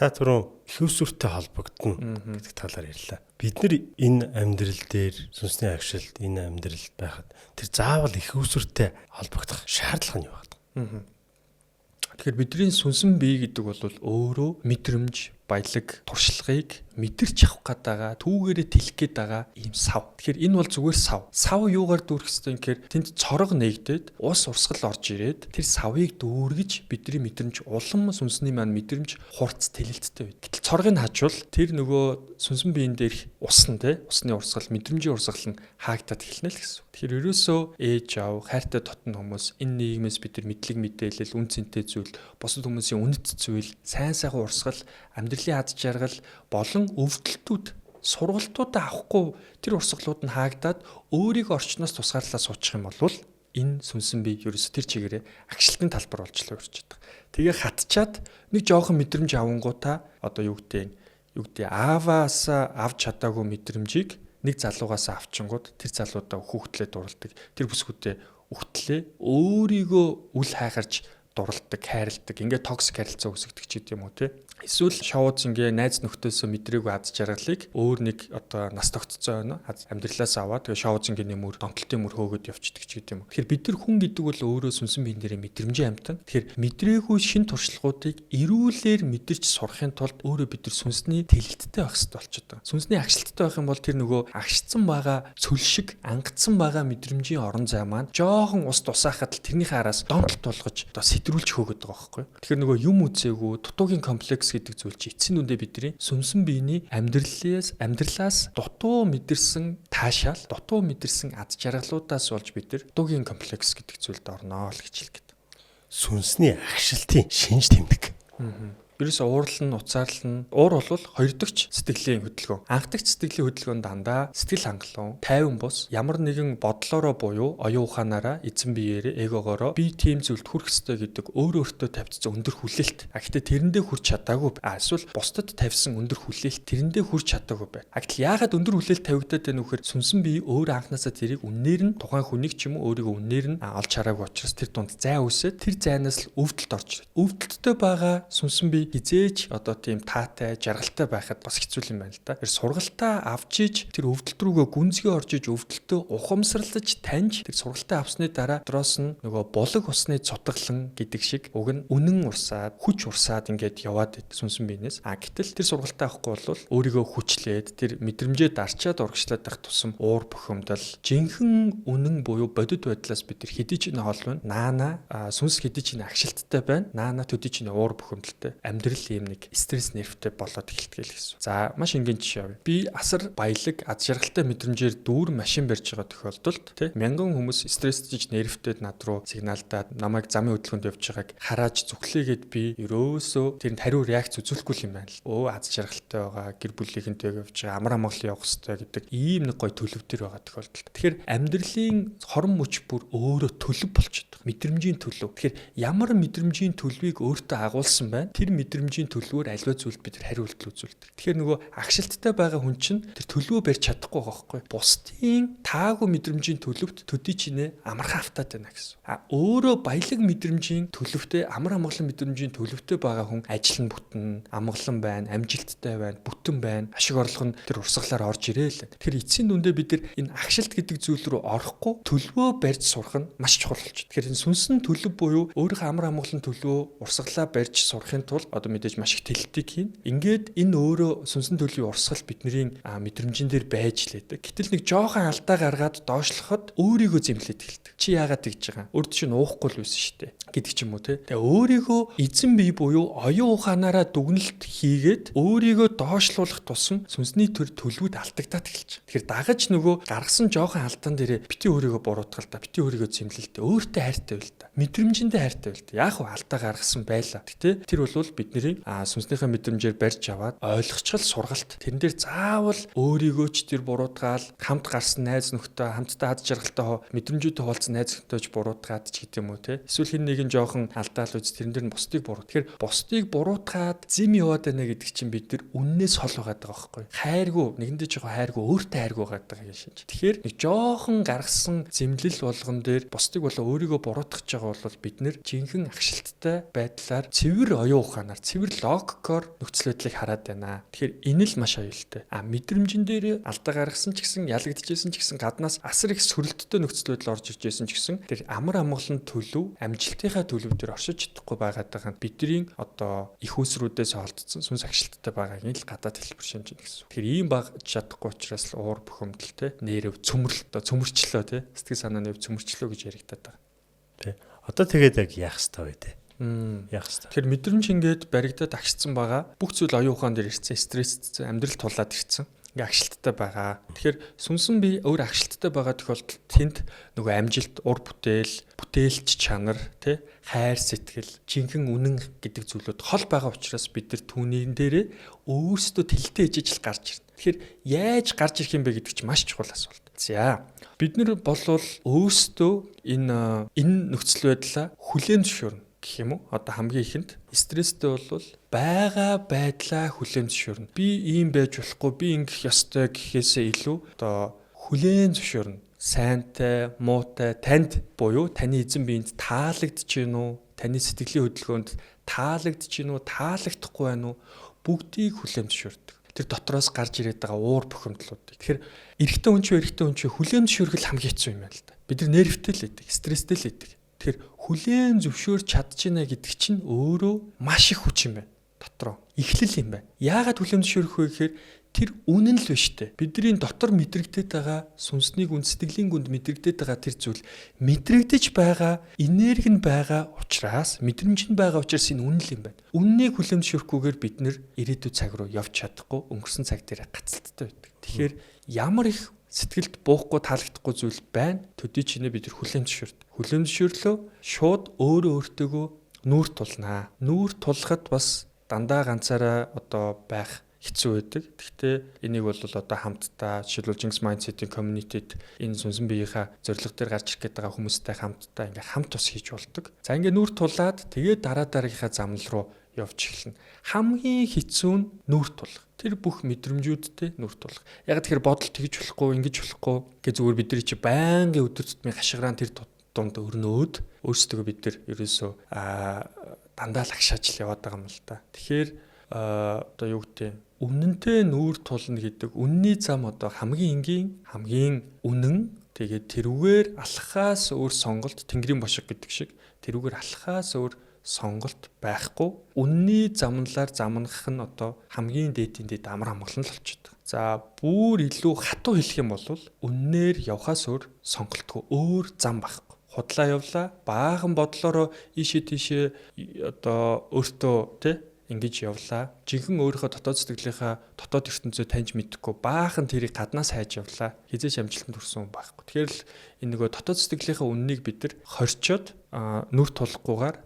Та түрүү их усүртэй холбогдно гэдэг талаар ярьлаа. Бид нар энэ амьдрал дээр сүнсний агшилт энэ амьдралд байхад тэр заавал их усүртэй холбогдох шаардлага нь юу вэ? Тэгэхээр бидний сүнсэн бие гэдэг бол өөрөө мэдрэмж, баялаг, туршлагыг мэдэрч авах гээд байгаа, түүгээрээ тэлэх гээд байгаа ийм сав. Тэгэхээр энэ бол зүгээр сав. Сав юугаар дүүрэх ёстой юм гэхээр тэнд цорго нэгдээд ус урсгал орж ирээд тэр савыг дүүргэж бидний мэдрэмж улам сүнсний маань мэдрэмж хурц тэлэлттэй байд. Гэтэл цоргыг хажуул тэр нөгөө сүнсэн биеийн дээрх усны урсгал, мэдрэмжийн урсгал нь хаагдаад эхэлнэ л гэсэн. Тэгэхээр ерөөсөө ээж аав, хайртай дотн хүмүүс энэ нийгмээс бид нар мэдлэг мэдээлэл, үн цэнтэй зүйл, бусад хүмүүсийн үнэт зүйл, сайн сайхан урсгал, амьдралын ад жаргал болон өвдөлтүүд сургалтуудаа авахгүй тэр урсгалууд нь хаагдаад өөрийг орчноос тусгаарлаа суучих юм бол энэ сүнсэн бие ерөөсө тэр чигээрээ агшилтын талбар болж л өрч чаддаг. Тэгээ хатчаад нэг жоохон мэдрэмж авангуудаа одоо юу гэдэг ааваас авч чадаагүй мэдрэмжийг нэг залуугаас авчингууд тэр залуудаа хүүхдлээ дурладаг. Тэр бүсгүүдээ үхтлээ өөрийгөө үл хайхарч дурладаг, хайрладаг. Ингээд токсик харилцаа үүсгдэг ч гэдэм үү те. Эсвэл шоуц ингээ найз нөхдөсөө мэдрээгүй аз жаргалыг өөр нэг одоо нас тогтцоо байна. Амьдралаас аваад тэгээ шоуц ингээ нэмүр донтолтын мөр хөөгд явчихдаг ч гэдэм үү. Тэгэхээр бид нар хүн гэдэг бол өөрөө сүнсэн биен дээрээ мэдрэмжийн амьтан. Тэгэхээр мэдрээгүй шин туршлагуудыг эрүүлэр мэдэрч сурахын тулд өөрөө бид нар сүнсний тэлэлттэй байх хэрэгтэй болчиход байгаа. Сүнсний агшилттай байх юм бол тэр нөгөө агшцсан байгаа цөл шиг ангацсан байгаа мэдрэмжийн орон зай маань жоохон ус тусаахад л тэрнийхээ араас донтолт болгож одоо сэтрүүлж хөөгд байгаа байхгүй. Тэгэхээр нөгөө юм үзээгүй дутуугийн комплекс гэдэг зүйл чи эцсийн үндэ бидний сүнсэн биений амьдралаас дутуу мэдэрсэн таашаал, дутуу мэдэрсэн ад жаргалуудаас болж бид нар дутуугийн комплекс гэдэг зүйлд орноо л гэж хэлгээд. Сүнсний агшилтын шинж тэмдэг. Ерөөсөө уурлал нь, уцаарлал нь, уур бол хоёр дахь сэтгэлийн хөдөлгөөн. Анх дахь сэтгэлийн хөдөлгөөн дандаа сэтгэл хангалуун, тайван бус, ямар нэгэн бодлороо буюу оюун ухаанаараа эзэн биеэрээ эгоогоороо би тийм зүйлд хүрэх ёстой гэдэг өөрөө тавьцсан өндөр хүлээлт. Гэхдээ тэрэндээ хүрч чадаагүй. Эсвэл бусдад тавьсан өндөр хүлээлт тэрэндээ хүрч чадаагүй байна. Гэтэл яагаад өндөр хүлээлт тавигдаад байна вэ гэхээр сүнсэн бие өөр анханасаа тэрийг үннээр нь тухайн хүнийг ч юм уу өөрийгөө үннээр нь олж хараагүй учраас тэр дунд зай үсээд тэр зайнаас л өвдөлт орж ирээд. Өвдөлттэй байгаа сүнсэн бие хизээч одоо тийм таатай, жаргалтай байхад бас хэцүү юм байна л да. Тэр сургалтаа авч иж тэр өвдөлт рүүгээ гүнзгий орж иж өвдөлтөө ухамсарлаж таньж тэр сургалтаа авсны дараа дроос нь нөгөө булаг усны цутгалан гэдэг шиг уг нь үнэн урсаад, хүч урсаад ингээд яваад сүнсэн биенээс. Гэтэл тэр сургалтаа авахгүй бол өөрийгөө хүчлээд тэр мэдрэмжээ дарчаад урагшлаад байх тусам уур бухимдал, жинхэнэ үнэн буюу бодит байдлаас бид нар хэдий ч энэ хоол байна. Наана сүнс хэдий ч энэ агшилттай байна. Наана төдий ч энэ уур бухимдалтай амьдрал ийм нэг стресс нервтэй болоод эхэлдэг л гэсэн. За маш энгийн жишээ авъя. Би асар баялаг, аз жаргалтай мэдрэмжээр дүүр машин барьж байгаа тохиолдолд мянган хүмүүс стрессжиж нервтэй над руу сигналдаад намайг замын хөдөлгөөнд явж байгааг харааж зүглээгээд би ерөөсөө тэрэнд хариу реакц үзүүлэхгүй юм байна л. Аз жаргалтай байгаа, гэр бүлийнхэнтэйг явж байгаа, амар амгалан явах хэрэгтэй гэдэг ийм нэг гой төлөв төр байгаа тохиолдолд. Тэгэхээр амьдралын хорон мөч бүр өөрөө төлөв болчиход байгаа. Мэдрэмжийн төлөв. Тэгэхээр ямар мэдрэмжийн төлөвийг өөртөө агуулсан байна. Тэр мэдрэмжийн төлөвөөр альва зүйлд бид хариулт үзүүлдэг. Тэгэхээр нөгөө агшилттай байгаа хүн чинь тэр төлөвөө барьж чадахгүй байгаа байхгүй. Бусдын таагүй мэдрэмжийн төлөвт төдий чинээ амархан автаад байна гэсэн. Өөрөө баялаг мэдрэмжийн төлөвтэй, амар амгалан мэдрэмжийн төлөвтэй байгаа хүн ажил нь бүтэн, амгалан байна, амжилттай байна, бүтэн байна. Ашиг орлого нь тэр урсгалаар орж ирээл. Тэгэхээр эцсийн дүндээ бид нар энэ агшилт гэдэг зүйл рүү орохгүй төлөвөө барьж сурах нь маш чухал болчих. Тэгэхээр энэ сүнсэн төлөв буюу өөрийнхөө амар амгалан төлөвөө урсгалаа барьж сурахын тулд одоо мэдээж маш их тэлэлтийг хийн. Ингээд энэ өөрөө сүнсэн төлөвийн урсгал бидний мэдрэмжин дээр байж лээдэг. Гэтэл нэг жоохон алдаа гаргаад доошлоход өөрийгөө зэмлээд эхэлдэг. Чи яагаад тэгж байгаа? Өөрт чинь уухгүй л байсан шүү дээ гэдэг ч юм уу те. Тэгээ өөрийгөө эзэн бие буюу оюун ухаанаараа дүгнэлт хийгээд өөрийгөө доошлуулах тусам сүнсний төлөвүүд алдагдаад эхэлж. Тэгэхээр дагаж нөгөө гаргасан жоохон алдаан дээрээ бити өөрийгөө буруутгал та, бити өөрийгөө зэмлэлтэй, өөртөө хайртай байл та. Мэдрэмжиндээ хайртай байл та. Яг уу алдаа гаргасан байлаа. Гэтэ тэр бол бидний сүнснийхээ мэдрэмжээр барьж аваад ойлгочхол сургалт. Тэрэн дээр заавал өөрийгөө ч тэр буруутгаал, хамт гарсан найз нөхдөд, хамтдаа аз жаргалтай мэдрэмжүүдтэй хуваалцсан найз нөхдөж буруутгаад ч гэдэг юм уу те. Эсвэл хэн нэгэн жоохон алдаал үз тэрэн дээр нь бусдыг буруут. Тэгэхээр бусдыг буруутгаад зэм яваад байна гэдэг чинь бид нар үннээс хол байгаа байхгүй. Хайргүй, нэгэндээ жоохон хайргүй, өөртөө хайргүй байгаа юм шинж. Тэгэхээр нэг жоохон гаргасан зэмлэл болгон дээр бусдыг болоо өөрийгөө буруутгах гэж байгаа бол бид нар жинхэнэ агшилттай байдлаар цэвэр оюун ухаанаар, цэвэр логикоор нөхцөл байдлыг хараад байна. Тэгэхээр энэ л маш аюултай. Мэдрэмжин дээр алдаа гаргасан ч гэсэн, ялагдчихсэн ч гэсэн, гаднаас асар их сөрөлттэй нөхцөл байдал орж ирж байсан ч гэсэн тэр амар амгалан төлөв, амжилтынхаа төлөв дээр оршиж чадахгүй байгаадаа бидний одоо их үүсрүүдээс холдсон сүнс агшилттай байгааг нь л гадаад хэлбэр шинж гэсэн. Тэгэхээр ийм баг чадахгүй учраас л уур бухимдал нэрв цөмөрчлөө сэтгэл санааны цөмөрчлөө гэж яригадаад байгаа. Тэ. Одоо тэгээд яг яах ёстой вэ те? Яах ёстой. Тэгэхээр мэдрэмж ингээд баригдаад агшцсан байгаа. Бүх зүйл оюун ухаан дээр ирсэн, стресстэй, амьдрал тулаад ирсэн. Ингээ агшилттай байгаа. Тэгэхээр сүнсэн бие өөр агшилттай байгаа тохиолдолд тэнд нөгөө амжилт, ур бүтээлч чанар, хайр сэтгэл, жинхэнэ үнэн гэдэг зүйлүүд хол байгаа учраас бид нар түүнийн дээрээ өөрсдөө тэлтэй ижиж л гарч ирнэ. Тэгэхээр яаж гарч ирэх юм бэ гэдэг чинь маш чухал асуулт. За бид нар болвол өөрсдөө энэ нөхцөл байдлаа хүлээн зөвшөөрнө гэх юм уу? Одоо хамгийн ихэнд стресстэй бол байгаа байдлаа хүлээн зөвшөөрнө. Би ийм байж болохгүй, би ингэх ёстой гэхээсээ илүү одоо хүлээн зөвшөөрнө. Сайнтай, муутай танд буюу таны эзэн биед таалагдж гин үү? Таны сэтгэлийн хөдөлгөөнд таалагдж гин үү? Таалагдахгүй байна уу? Бүгдийг хүлээн зөвшөөрдөг. Тэр дотроос гарч ирээд байгаа уур бухимдлуудыг. Тэгэхээр эрэгтэй хүн ч хүлээн зөвшөөрөх хамгийн хэцүү юм байна л да. Бид нар нервтэй л байдаг, стресстэй л байдаг. Тэгэхээр хүлээн зөвшөөрч чадчихна гэдэг чинь өөрөө маш их хүч юм байна. Дотроо эхлэл юм байна. Яагаад хүлээн зөвшөөрөх вэ гэхээр тэр үнэн л биш үү? Бидний дотор мэдрэгдээд байгаа сүнсний гүн, сэтгэлийн гүнд мэдрэгдээд байгаа тэр зүйл мэдрэгдэж байгаа, энерги нь байгаа учраас, мэдрэмж нь байгаа учраас энэ үнэн л юм байна. Үннийг хүлээн зөвшөөрөхгүйгээр бид нэр ирээдүйн цаг руу явж чадахгүй, өнгөрсөн цаг дээр гацалттай байдаг. Тэгэхээр ямар их сэтгэлд буухгүй таалагдахгүй зүйл байна. Төдий чинээ бид хүлээн зөвшөөрдөг. Хүлээн зөвшөөрлөө шууд өөртөөгөө нүүр тулнаа. Нүүр тулахад бас дандаа ганцаараа одоо байх хэцүү байдаг. Гэхдээ энийг бол одоо хамтдаа жишээлбэл Jinx Mindset-ийн community-д энэ сүнсэн биеийнхаа зорилго дээр гарч ирэх гээд байгаа хүмүүстэй хамтдаа ингээ хамт ус хийж болдог. За ингээ нүүр тулаад тэгээд дараагийнхаа замнал руу явж эхэлнэ. Хамгийн хэцүү нь нүүр тулах. Тэр бүх мэдрэмжүүдтэй нүүр тулах. Яг тэгэхээр бодол тэгж болохгүй, ингэж болохгүй гэж зүгээр бидний чи байнгын өдөр тутмын хашгираа тэр дунд өрнөөд өөрсдөө бид нар ерөөсөө дандаа л агшааж л яваад байгаа юм л да. Тэгэхээр одоо юу гэдэг үнэнтэй нүүр тулна гэдэг үнний зам одоо хамгийн энгийн, хамгийн үнэн тэгээд тэрүүгээр алхахаас өөр сонголт тэнгэрийн бошиг гэдэг шиг тэрүүгээр алхахаас өөр сонголт байхгүй. Үнний замналаар замнах нь одоо хамгийн дээд амар амгалан л болчиход байгаа. За бүр илүү хатуу хэлэх юм бол үннээр явхаас өөр сонголтгүй өөр зам байхгүй. Худлаа явлаа, баахан бодлороо ийшээ тийшээ одоо өөртөө ингэж явлаа. Жинхэнэ өөрийнхөө дотоод сэтгэлийнхаа дотоод ертөнцөө таньж мэдхгүй баахан тэрийг гаднаас хайж явлаа. Хизээч амжилтанд хүрсэн хүн байхгүй. Тэгэхээр л энэ нөгөө дотоод сэтгэлийнхаа үннийг бид нар хорчоод нүр тулахгүйгээр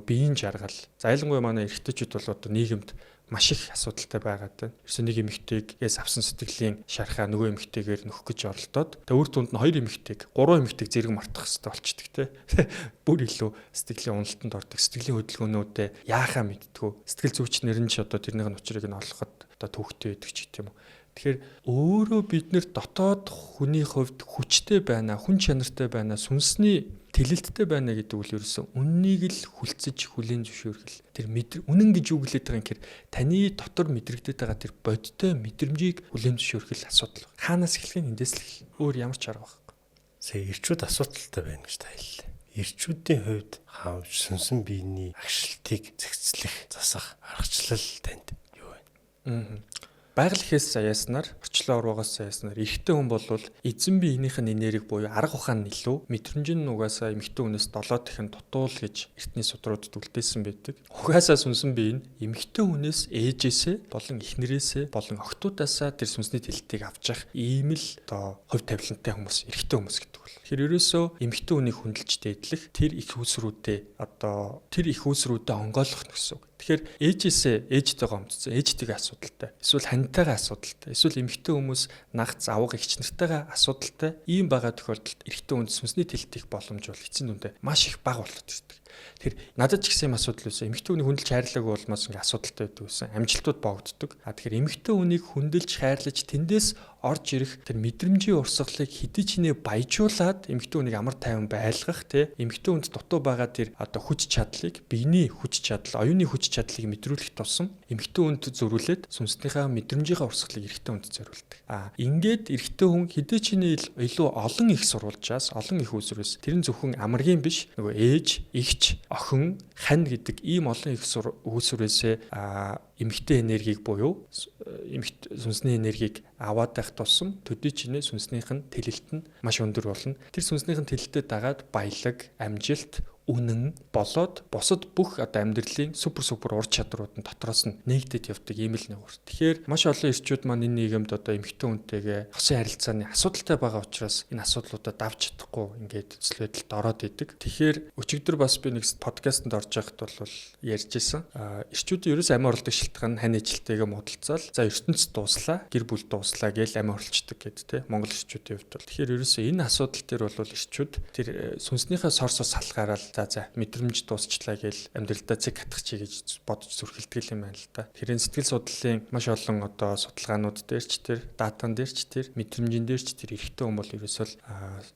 биеийн жаргал. За ялангуяа манай эрэгтэйчүүд бол одоо нийгэмд маш их асуудалтай байгаад байна. Ерөөсөө нэг эмэгтэйгээс авсан сэтгэлийн шархаа нөгөө эмэгтэйгээр нөхөх гэж оролдоод тэгээ үр дүнд нь 2 эмэгтэйг, 3 эмэгтэйг зэрэг мартах хэрэгтэй болчихдээ те. Бүр илүү сэтгэлийн уналтанд ордог, сэтгэлийн хөдөлгөөнүүдэд яахаа мэдтгүү. Сэтгэл зүйчнэр нь ч одоо тэрнийх нь учрыг нь олоход одоо төвхтэй байдаг ч гэдэм юм. Тэгэхээр өөрөө бид нэр дотоод хүний хувьд хүчтэй байна, хүн чанартай байна, сүнсний тэлэлттэй байна гэдэг үл ерөөсөн үннийг л хүлцэж хүлээн зөвшөөрөх. Тэр үнэн гэж юу гэлээд байгаа юм гэхээр таны дотор мэдрэгдээд байгаа тэр бодиттой мэдрэмжийг хүлээн зөвшөөрөх асуудал. Хаанаас эхлэх нь эндээс л эхэлнэ. Өөр ямар ч арга байхгүй. Сая эрчүүд асуудалтай байна гэж тайллаа. Эрчүүдийн хувьд хаамж сүнсэн биений агшилтыг зэгцлэх, засах аргачлал танд юу вэ? Байгаль ихээс саяаснаар, орчлон уруугаас саяаснаар эрэгтэй хүн бол эзэн биенийх нь энерги буюу арга ухаан нь илүү мэдрэмж нь угаасаа эмэгтэй хүнээс 7 дахин дутуул гэж эртний судруудад үлдээсэн байдаг. Угаасаа сүнсэн бие нь эмэгтэй хүнээс ээжээсээ болон эхнэрээсээ болон охтуудаасаа тэр сүнсний тэлэлтийг авч явах ийм л одоо хувь тавилантай хүмүүс, эрэгтэй хүмүүс гэдэг бол. Тэгэхээр ерөөсөө эмэгтэй хүнийг хүндэлж дээдлэх тэр их үүсрүүдэд онгойлгох гэсэн үг. Тэгэхээр ээжтэйгээ гомдсон, ээжтэйгээ асуудалтай. Эсвэл ханитайгаа асуудалтай. Эсвэл эмэгтэй хүмүүс нагц авга эгч нартайгаа асуудалтай. Ийм байгаа тохиолдолд эрэгтэй хүнд сүнсний тэлэлтийг боломжвол эцсийн дүндээ маш их бага болоод ирдэг. Тэр надад ч гэсэн юм асуудал байсан. Эмэгтэй хүнийг хүндэлж хайрлаагүй болмоос ингээ асуудалтай байдаг байсан. Амжилтууд богддог. Тэгэхээр эмэгтэй хүнийг хүндэлж хайрлаж тэндээс орж ирэх тэр мэдрэмжийн урсгалыг хэдий ч нэ баяжуулаад эмэгтэй хүнийг амар тайван байлгах те эмэгтэй хүнд дутуу байгаа тэр одоо хүч чадлыг биений хүч чадал, оюуны хүч чадлыг мэдрүүлэх тусам эмэгтэй хүнд зөрүүлээд сүнснийхээ мэдрэмжийнхээ урсгалыг эрэгтэй хүнд зориулдаг. Ингээд эрэгтэй хүн хэдий ч нэ илүү олон их сурвалжаас, олон их үүсвэрээс тэр нь зөвхөн амаргийн биш нөгөө ээж, эгч, охин, хань гэдэг ийм олон их үүсвэрээсээ эмэгтэй энергийг буюу сүнсний энергийг аваад байх тусам төдий чинээ сүнснийх нь тэлэлт нь маш өндөр болно. Тэр сүнснийх нь тэлэлтэд дагаад баялаг, амжилт, үнэн болоод бусад бүх одоо амьдралын супер ур чадрууд нь дотроос нь нэгдэд явдаг ийм л нэг үр. Тэгэхээр маш олон эрчүүд маань энэ нийгэмд одоо эмэгтэй хүнтэйгээ хосын харилцааны асуудалтай байгаа учраас энэ асуудлуудаа давж чадахгүй ингээд эцэл байдалд ороод идэг. Тэгэхээр өчигдөр бас би нэг подкастэнд орж байхад бол ярьж исэн. Эрчүүдийн ерөөс амин орлогын шилтгаан хань ажилтайгаа муудалцаал. За ертөнцид дууслаа, гэр бүл дууслаа гэж амин орлцдог гэдэг те Монгол эрчүүдийн хувьд бол. Тэгэхээр ерөөсөө энэ асуудал дээр бол эрчүүд тэр сүнснийхээ сорсос салгаараа за мэдрэмж дуусчлаа гэж амьдралдаа цэг хатгах гэж бодож зүрхэлдэг юм байна л да. Тэрийн сэтгэл судлалын маш олон одоо судалгаанууд дээр ч тэр датан дээр ч тэр мэдрэмжийн дээр ч тэр эрэгтэй хүн бол ерөөсөө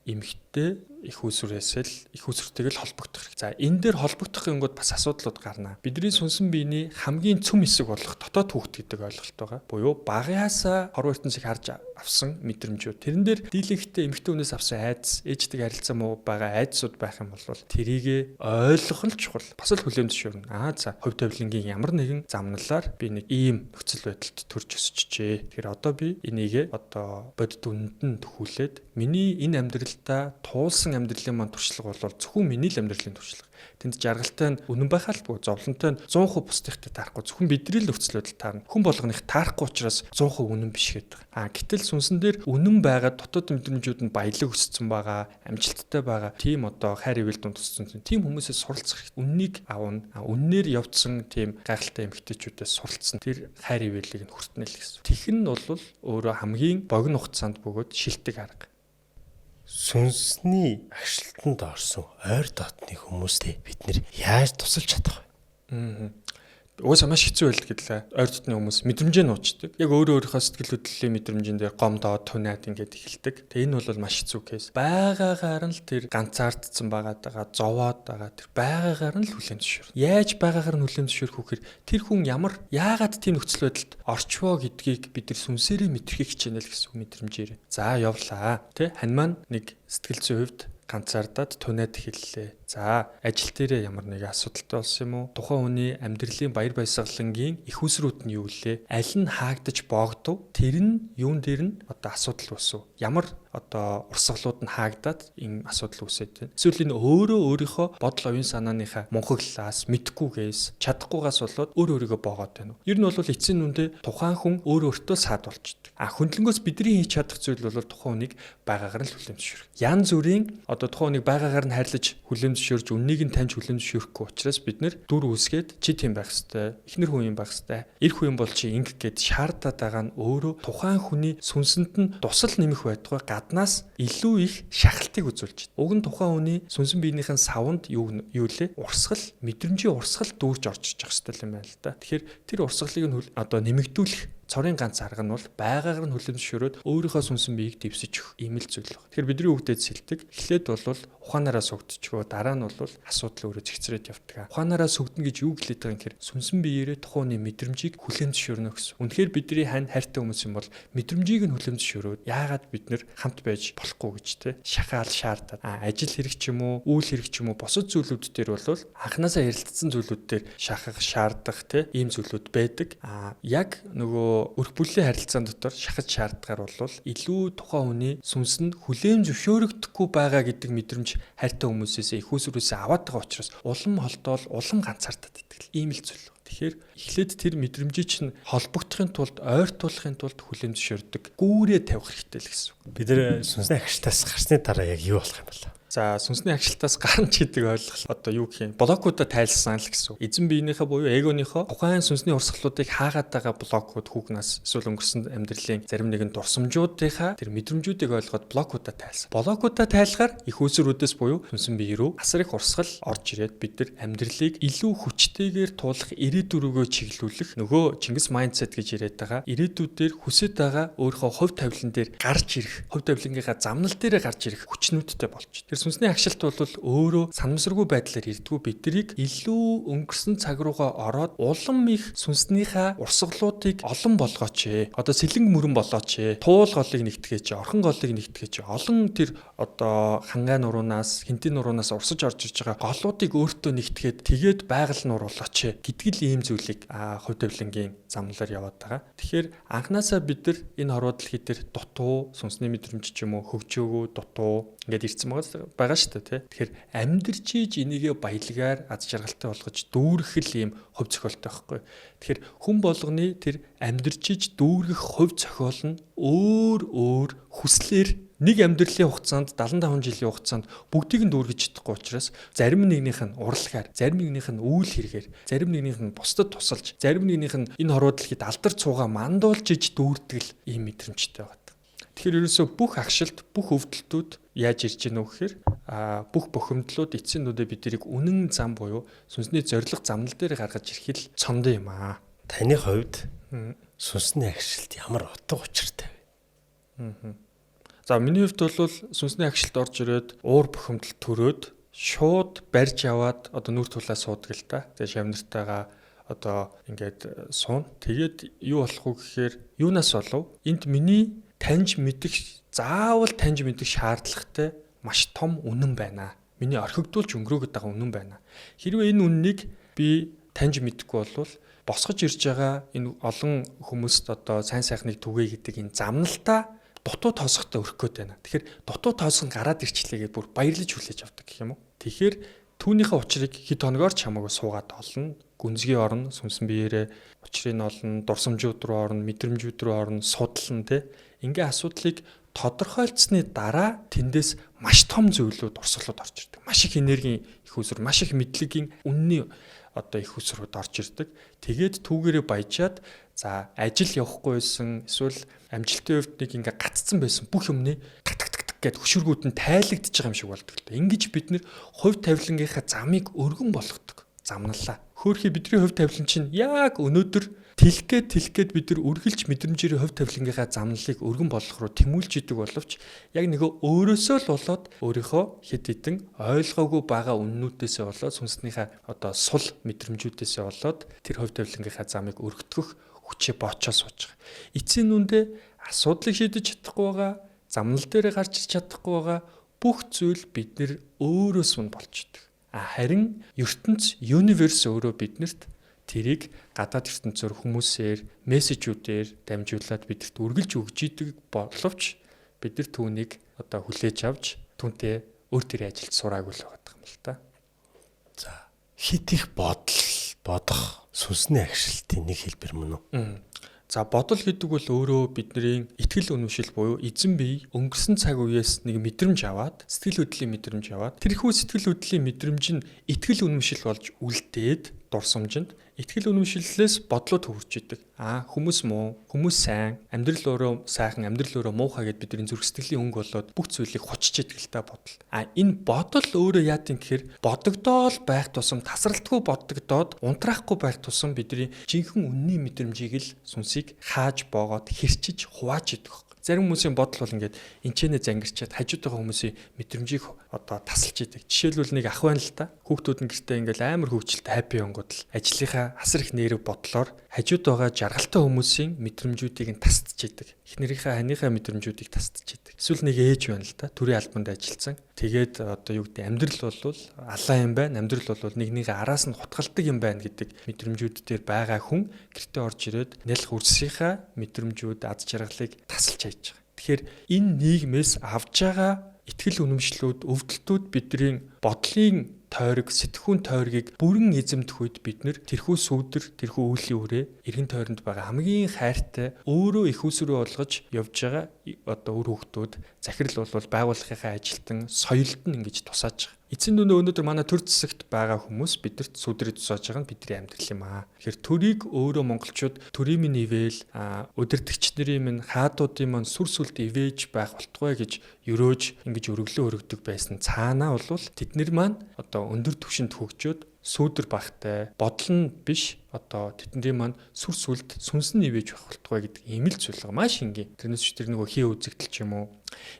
эмэгтэй их үүсвэртэйг л холбогдох хэрэг. За энэ дээр холбогдох юмгууд бас асуудлууд гарна. Бидний сүнсэн биений хамгийн цөм хэсэг болох дотоод хүүхд гэдэг ойлголт байгаа. Буюу багаасаа хорвоо ертөнцийг харж авсан мэдрэмжүүд. Тэрэн дээр дийлэнхтэй эмэгтэй хүнээс авсан айдас, ээжтэйг харилцаа муу байгаа айдсууд байх юм бол тэрийг ойлгох нь чухал. Бас л хүлээн зөвшөөрнө. За хувь тавилангийн ямар нэгэн замналаар би нэг ийм нөхцөл байдалд төрж өсчихжээ. Тэгэхээр одоо би энийг одоо бодит үнэнд нь төхүүлээд миний энэ амьдралдаа туулсан амьдралын маань туршлага бол зөвхөн миний л амьдралын туршлага. Тэнд жаргалтай нь үнэн байхаалгүй, зовлонтой нь 100% бусдыхтай таарахгүй. Зөвхөн бидний л нөхцөл байдал таарна. Хүн болгоных таарахгүй учраас 100% үнэн биш гэдэг. Гэтэл сүнсэн дээр үнэн байгаа дотоод мэдрэмжүүд нь баялаг өссөн байгаа, амжилттай байгаа. Тийм одоо хайр ивэл дунд өссөн. Тийм хүмүүсээс суралцах хэрэгтэй. Үннийг авна. Үннээр явцсан тийм гайхалтай эмгтээчүүдээс суралцсан. Тэр хайр ивэлийг нь хүртнэ л гэсэн. Тэх нь бол өөрөө хамгийн богино хугацаанд бөгөөд шилдэг арга. Сүнсний агшилтанд орсон ойр дотны хүмүүстэй бид нэр яаж тусалж чадах вэ? Уусаа маш хэцүү байлт гэдлээ. Ойр дотны хүмүүс мэдрэмжээ нуучдаг. Яг өөрийнхөө сэтгэл хөдлөлийн мэдрэмжэн дээр гомдоод тунаад ингээд эхэлдэг. Тэгээ энэ бол маш хэцүү кейс. Байгаагаар нь л тэр ганцаардсан байгаа, зовоод байгаа тэр байгаагаар нь л хүлээн зөвшөөрөх. Яаж байгаагаар нь хүлээн зөвшөөрөх вэ гэхээр тэр хүн яагаад тийм нөхцөл байдалд орчвоо гэдгийг бид нар сүнсээрээ мэдрэхийг хичээнэ л гэсэн мэдрэмжээр. За явлаа. Тэ хань маань нэг сэтгэл зүйн хувьд ганцаардаад тунаад эхэллээ. За ажил дээр ямар нэг асуудалтай болсон юм уу? Тухайн хүний амьдралын баяр баясгалангийн их усрууд нь юу лээ? Аль нь хаагдаж боогдов? Тэр нь юун дээр нь одоо асуудал үүсв? Ямар одоо урсгалууд нь хаагдаад энэ асуудал үүсээд байна. Эсвэл энэ өөрийнхөө бодол оюун санааныхаа мунхаглалаас, мэдхгүйгээс, чадахгүйгаас болоод өөрийгөө боогоод байна. Ер нь бол эцсийн нүндээ тухайн хүн өөртөө саад болчихдээ. Хүндлэнгөөс бидний хийж чадах зүйл бол тухайн хүнийг байгаагаар нь хүлээмжшүүрэх. Янз бүрийн одоо тухайн хүнийг байгаагаар нь хайрлаж хүлээмжшүүрж, үннийг нь таньж хүлээмжшүүрэхгүй учраас бид нэр дүр үсгээд чи тийм байх хэвээр, эхнэр хүн юм байх хэвээр, эр хүн бол чи ингэх гээд шаардаад байгаа нь өөрөө тухайн хүний сүнсэнд нь тусал нэмэх байдгаа гаднаас илүү их шахалтыг үзүүлж байна. Уг нь тухайн хүний сүнсэн биенийхэн савнд юу лээ? Урсгал, мэдрэмжийн урсгал дүүрж орж иж байгаа хэвээр юм байна л да. Тэгэхээр тэр урсгалыг нь одоо нэмэгдүүлэх цорын ганц арга нь бол байгаагаар нь хүлээмжшөөрөөд өөрийнхөө сүнсэн биеийг дэвсэж өгөх ийм л зүйл байна. Тэгэхээр бидний хүүхдэд сэлдэг. Эхлээд бол ухаанаараа сүгдчихгөө, дараа нь бол асуудал өөрөө зэгцрээд явдаг. Ухаанаараа сүгдэнэ гэж юу гэлээд байгаа юм гэхээр сүнсэн биеэрээ тухайн мэдрэмжийг хүлээмжшөөрнө гэсэн. Үнэхээр бидний хань хайртай хүмүүс юм бол мэдрэмжийг нь хүлээмжшөөрөөд яагаад бид нэр хамт байж болохгүй гэж те шахаал шаардаад ажил хэрэг ч юм уу, үйл хэрэг ч юм уу босод зүйлүүд дээр бол анханасаа ярилцсан зүйлүүд дээр шахах шаардах те ийм зүйлүүд байдаг. Яг нөгөө өрх бүлийн харилцаан дотор шахаж шаардгаар бол илүү тухайн хүний сүнс нь хүлээмж зөвшөөрөгдөхгүй байгаа гэдэг мэдрэмж хайртай хүмүүсээс их усрөөсөө аваад байгаа учраас улам холдоол улам ганцаардаад идэг. Ийм л зүйл. Тэгэхээр эхлээд тэр мэдрэмжийг чинь холбогдохын тулд ойртуулахын тулд хүлээмж зөвшөөрдөг гүүрээ тавих хэрэгтэй л гэсэн. Бид нэр сүнсний агшилтаас гарсны дараа яг юу болох юм бэ? За сүнсний агшилтаас гарна ч гэдэг ойлголт одоо юу гэх юм блокуудаа тайлсан л гэсэн. Эзэн биенийхээ буюу эгонийхөө тухайн сүнсний урсгалуудыг хаагаад байгаа блокууд хүүгнээс эсвэл өнгөрсөн амьдралын зарим нэгэн дурсамжуудынхаа тэр мэдрэмжүүдийг ойлгоод блокуудаа тайлсан. Блокуудаа тайлахаар их усруудаас буюу сүнсэн бие рүү асар их урсгал орж ирээд бид нар амьдралыг илүү хүчтэйгээр туулах ирээдүр рүүгөө чиглүүлэх нөгөө Чингис майндсет гэж яриад байгаа ирээдүйдээр хүсэж байгаа өөрийнхөө хувь тавилан дээр гарч ирэх, хувь тавилангийнхаа замнал дээрээ гарч ирэх хүчнүүдтэй болж. Сүнсний агшилт бол өөрөө санамсаргүй байдлаар ирдгүү биднийг илүү өнгөрсөн цаг руугаа ороод улам их сүнснийхаа урсгалуудыг олон болгооч. Одоо сэлэнг мөрөн болооч. Туул голыг нэгтгэж, орхон голыг нэгтгэж, олон тэр одоо хангаан нуруунаас, хинтийн нуруунаас урсаж орж иж байгаа голуудыг өөртөө нэгтгээд тэгээд байгаль нуур болооч гэдэг л ийм зүйлийг хувь тавилангийн замналаар яваад байгаа. Тэгэхээр анханасаа бид нар энэ хорвоо дэлхий дээр дутуу, сүнсний мэдрэмж ч юм уу, хөгжөөгөө дутуу ингээд ирсэн байгаа шүү дээ тий. Тэгэхээр амьдарч ийж энийгээ баялагаар аз жаргалтай болгож дүүрэх л ийм хувь зохиолтой байхгүй. Тэгэхээр хүн болгоны тэр амьдарч ийж дүүргэх хувь зохиол нь өөр хүслээр нэг амьдралын хугацаанд 75 жилийн хугацаанд бүгдийг нь дүүргэж чадахгүй учраас зарим нэгнийх нь урлагаар, зарим нэгнийх нь үйл хэрэгээр, зарим нэгнийх нь бусдад тусалж, зарим нэгнийх нь энэ хорвоо дэлхийд алдар цууга мандуулж иж дүүрдэг ийм мэдрэмжтэй байна. Тэгэхээр ерөөсөө бүх агшилт, бүх өвдөлтүүд яаж ирж гэнэ вэ гэхээр бүх бохимдлууд эцсийн нүдэ биднийг үнэн зам буюу сүнсний зориг замнал дээр гаргаж ирэх л цомд юм аа. Таны хувьд сүнсний агшилт ямар утга учиртай вэ? За миний хувьд бол сүнсний агшилт орж ирээд уур бохимдол төрөөд шууд барьж аваад одоо нүр тулаа суудаг л та. Тэгээ шавнартайгаа одоо ингээд суун. Тэгээд юу болох вэ гэхээр юунаас болов? Энд миний таньж мэдэх заавал таньж мэдэх шаардлагатай маш том үнэн байна. Миний орхигдуулж өнгөрөөгд байгаа үнэн байна. Хэрвээ энэ үннийг би таньж мэдэхгүй бол босгож ирж байгаа энэ олон хүмүүст одоо сайн сайхныг түгэе гэдэг энэ замналтаа дутуу тоосохтой өрөх гээд байна. Тэгэхээр дутуу тоосгон гараад ирчлээ гэдээ бүр баярлаж хүлээж авдаг гэх юм уу. Тэгэхээр түүнийхээ учрыг хэд хоногоор ч хамаагүй суугаад олно. Гүнзгий орно, сүнсэн биеэрээ учрыг олно, дурсамжууд руу орно, мэдрэмжүүд рүү орно, судлан тэ. Ингээ асуудлыг тодорхойлцсны дараа тэндээс маш том зөвлөд урсгалууд орж ирдэг. Маш их энергийн их усруу, маш их мэдлэгийн үнний одоо их усрууд орж ирдэг. Тэгээд түүгээрээ баяжаад за ажил явахгүй байсан, эсвэл амжилтын хувьд нэг ингээ гаццсан байсан бүх юмны гэд хөшүүргүүд нь тайлагдж байгаа юм шиг болдог л дээ. Ингиж бид нэр хувь тавилангийнхаа замыг өргөн болгодог. Замналаа. Хөөхий бидний хувь тавилан чинь яг өнөөдөр тэлхгээд бид нар үргэлж мэдрэмжээр хувь тавилангийнхаа замналыг өргөн болгох руу тэмүүлж идэг боловч яг нөгөө өөрөөсөө л болоод өөрийнхөө хэд хэдэн ойлгоогүй байгаа үннүүдээсээ болоод сүнснийхаа одоо сул мэдрэмжүүдээсээ болоод тэр хувь тавилангийнхаа замыг өргөдгөх хүчээ боочоо сууж байгаа. Эцсийн нүндээ асуудлыг шийдэж чадахгүй байгаа, замнал дээр гарч чадахгүй байгаа бүх зүйл бид нэр өөрөөс нь болж идэг. Харин ертөнц universe өөрөө биднэрт тэрийг гадаад ертөнцөөр хүмүүсээр мессежүүдээр дамжуулаад бидэрт үргэлж өгж идэг боловч бид нар түүнийг одоо хүлээж авч түүнтэй өөр төрлийн ажилд сураагүй л байгаа юм л та. За хит их бодох сүнсний агшилтын нэг хэлбэр мөн үү? За бодол гэдэг бол өөрөө бидний итгэл үнэмшил буюу эзэн бие өнгөрсөн цаг үеэс нэг мэдрэмж аваад сэтгэл хөдлөлийн мэдрэмж аваад тэрхүү сэтгэл хөдлөлийн мэдрэмж нь итгэл үнэмшил болж үлдээд дурсамжинд итгэл үнэмшлэлээс бодлоо төвөрч идэг. Хүмүүс муу, хүмүүс сайн, амьдрал өөрөө сайхан, амьдрал өөрөө муухай гэд бидний зүрх сэтгэлийн өнгө болоод бүх зүйлийг хочж идэг л та бодол. Энэ бодол өөрөө яа гэм гэхээр бодогдоол байх тусам тасралтгүй бодогдоод унтраахгүй байх тусам бидний жинхэнэ үнний мэдрэмжийг л сүнсийг хааж боогоод хэрчиж хувааж идэг. Зарим хүмүүсийн бодол бол ингээд энчэнэ зангирчаад хажууд байгаа хүмүүсийн мэдрэмжийг одоо тасалж идэг. Жишээлбэл нэг ах байна л та. Хүүхдүүд нь гэртээ ингээд амар хөвгчлөлт хайпи онгод л ажлынхаа асар их нэрв бодлоор хажууд байгаа жаргалтай хүмүүсийн мэдрэмжүүдийг нь тасдж идэг. Эхнэрийнхээ ханыхаа мэдрэмжүүдийг тасдж идэг. Эсвэл нэг ээж байна л та. Төрийн албанд ажилласан. Тэгээд одоо юу гэдэг амьдрал бол алаа юм байна. Амьдрал бол нэг араас нь хутгалдаг юм байна гэдэг мэдрэмжүүд дээр байгаа хүн гэртээ орж ирээд нялх үрсийнхаа мэдрэмжүүд аз жаргалыг тасалж хайж байгаа. Тэгэхээр энэ нийгмээс авж байгаа итгэл үнэмшлүүд, өвдөлтүүд бидний бодлын тойрог, сэтгхүүн тойргийг бүрэн эзэмдэх үед бид нэр тэрхүү сүудэр, тэрхүү үеийн үрээ эргэн тойронд байгаа хамгийн хайртай өөрөө их усруу болгож явж байгаа одоо үр хөвгтүүд захирал бол байгууллагынхаа ажилтан соёлд нь ингэж тусааж байгаа. Эцсийн дүндээ өнөөдөр манай төр засагт байгаа хүмүүс бидэрт сүудрийг тусааж байгаа нь бидний амьдрал юм аа. Тэгэхээр төрийг өөрөө монголчууд төрийн минь ивэл удирдгчнэрийн минь хаадуудын маань сүр сүлд ивэж байх болтугай гэж өрөөж ингэж өргөлөө өргөдөг байсан цаанаа бол тэднэр маань одоо өндөр түвшинд хөгжөөд сүүдэр багтай бодол нь биш одоо тэдний маань сүр сүлд сүнс нь ивэж байх болтугай гэдэг ийм л зүйл байгаа маш энгийн. Тэрнээс ч тэр нөгөө хий үзэгдэл ч юм уу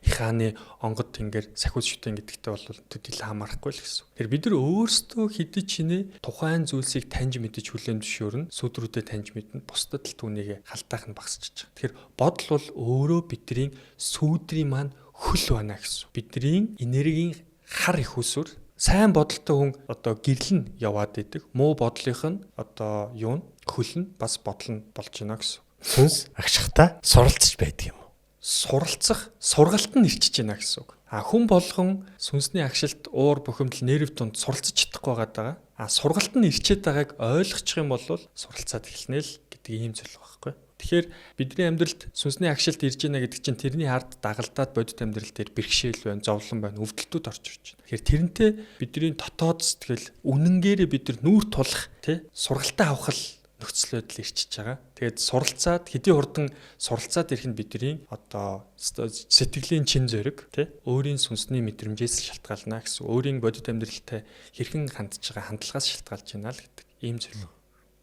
их хааны онгод тэнгэр сахиус шүтэн гэдэгтэй бол төдийл хамаарахгүй л гэсэн. Тэр бид нар өөрсдөө хэдий чинээ тухайн зүйлсийг таньж мэдэж хүлээн зөвшөөрнө, сүдрүүдэд таньж мэднэ, бусдад л түүнийг халтаах нь багасч байгаа. Тэгэхээр бодол бол өөрөө бидний сүдрийн маань хөл байна гэсэн. Бидний энергийн хар их усүр сайн бодолтой хүн одоо гэрэл нь яваад идэг. Муу бодлынх нь одоо юу нь хөл нь бас бодол нь болж байна гэсэн. Сүнс агшихтаа суралцж байдаг юм уу? Суралцах, сургалт нь ирчиж байна гэсэн үг. Хүн болгон сүнсний агшилт уур бухимдал нерв тунд суралцж чадахгүй байгаа. Сургалт нь ирчээд байгааг ойлгочих юм бол суралцаад эхэлнэ л гэдэг ийм зүйл байхгүй. Тэгэхээр бидний амьдралд сүнсний агшилт ирж байна гэдэг чинь тэрний ард дагалдаад бодит амьдрал дээр бэрхшээл байна, зовлон байна, өвдөлтүүд орж ирж байна. Тэгэхээр тэрнтэй бидний дотоод сэтгэл үнэнгээрээ бид нар нүүр тулах сургалтаа авах л нөхцөл байдал ирчиж байгаа. Тэгээд суралцаад хэдий хурдан суралцаад ирэх нь бидний одоо сэтгэлийн чин зориг өөрийн сүнсний мэдрэмжээс шалтгаална гэсэн. Өөрийн бодит амьдралтай хэрхэн хандж байгаа хандлагаас шалтгаалж байна л гэдэг ийм зүйл.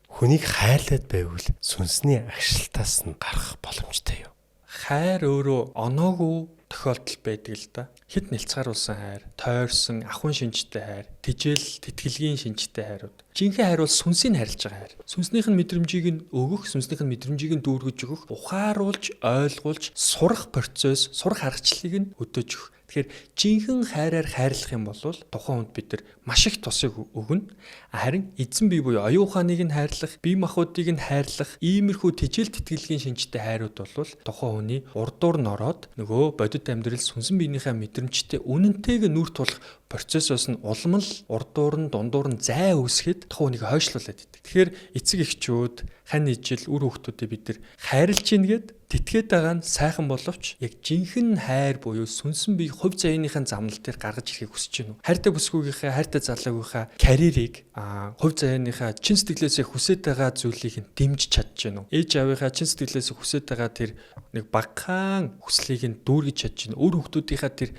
Хүнийг хайрлаад байвал сүнсний агшилтаас нь гарах боломжтой юу? Хайр өөрөө оноогүй тохиолдол байдаг л да. Хэд нэлцгааруулсан хайр, тойрсон, ахуйн шинжтэй хайр, тижэл, тэтгэлгийн шинжтэй хайрууд. Жинхэнэ хайр бол сүнсийг харилж байгаа хайр. Сүнснийх нь мэдрэмжийг нь өгөх, сүнснийх нь мэдрэмжийг нь дүүргэж өгөх, ухааруулж, ойлгуулж, сурах процесс, сурах аргачлалыг нь өдөөж өгөх. Тэгэхээр жинхэнэ хайраар хайрлах юм бол тухайн хүнд бид нар маш их тусыг өгнө. Харин эзэн бие буюу оюун ухааныг нь хайрлах, бие махбодыг нь хайрлах, иймэрхүү тижэл тэтгэлгийн шинжтэй хайрууд бол тухайн хүний урдуур нь ороод нөгөө бодит амьдрал сүнсэн биенийхээ мэдрэмжтэй үнэнтэйг нүүр тулах процессоос нь улам л урдуур нь дундуур нь зай үүсгэхэд тухайн хүнийг хойшлуулад идэг. Тэгэхээр эцэг эхчүүд, хань ижил, үр хүүхдүүдээ бид нар хайрлж ийнгээд тэтгээд байгаа нь сайхан боловч яг жинхэнэ хайр буюу сүнсэн бие хувь заяаныхаа замнал дээр гаргаж ирэхийг хүсэж байна уу? Хайртай бүсгүйгийнхээ, хайртай залуугийнхаа карьерийг хувь заяаныхаа чин сэтгэлээсээ хүсэж байгаа зүйлийг нь дэмжиж чадж байна уу? Ээж аавынхаа чин сэтгэлээсээ хүсэж байгаа тэр нэг багахан хүслийг нь дүүргэж чадж байна. Өөр хүүхдүүдийнхаа тэр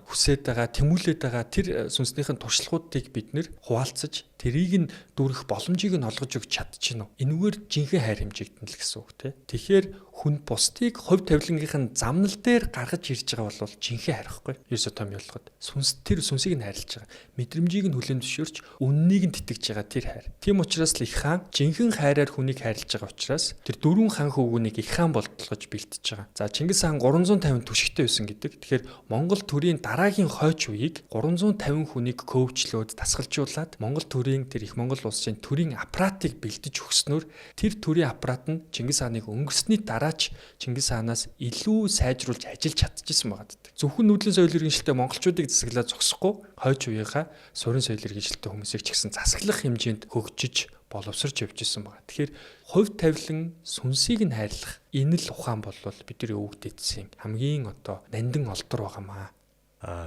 хүсэж байгаа, тэмүүлээд байгаа тэр сүнснийхэн туршлагуудыг бид нэр хуваалцаж тэрийг нь дүүрэх боломжийг нь олгож өгч чадчихна уу? Энэгээр жинхэнэ хайр хэмжигдэн л гэсэн үг тий. Тэгэхээр хүн бусдыг хувь тавилангийнхын замнал дээр гаргаж ирж байгаа бол жинхэнэ хайрхгүй. Ерөөсөө том ялгад. Тэр сүнсийг нь хайрлаж байгаа. Мэдрэмжийг нь хүлээн зөвшөөрч үннийг нь тэтгэж байгаа тэр хайр. Тийм учраас л их хаан жинхэнэ хайраар хүнийг хайрлаж байгаа учраас тэр дөрвөн хаан хөвгүнийг их хаан болтолгож бэлтэж байгаа. За Чингис хаан 350 түшигтэй байсан гэдэг. Тэгэхээр Монгол төрийн дараагийн хойч үеийг 350 хүнийг коучлоод дасгалжуулаад Монгол төрийн тэр их Монгол улсын төрийн аппаратыг бэлдэж өгснөөр тэр төрийн аппарат нь Чингис хааныг өнгөрсний дараач Чингис хаанаас илүү сайжруулж ажиллаж чадчихсан байгаа. Зөвхөн нүүдлийн соёл иргэншилтэд монголчуудыг засаглаад зогсохгүй хойч үеийнхаа сурын соёл иргэншилтэд хүмүүсийг ч гэсэн засаглах хэмжээнд хөгжиж боловсрч явж исэн байгаа. Тэгэхээр хувь тавилан сүнсийг нь хайрлах энэ л ухаан бол бидний өвгдөөдсөн хамгийн нандин олдор байгаамаа.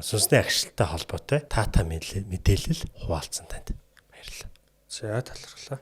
Сүнсний агшилтай холбоотой таата мэдээлэл хуваалцсан танд баярлалаа. За талархлаа.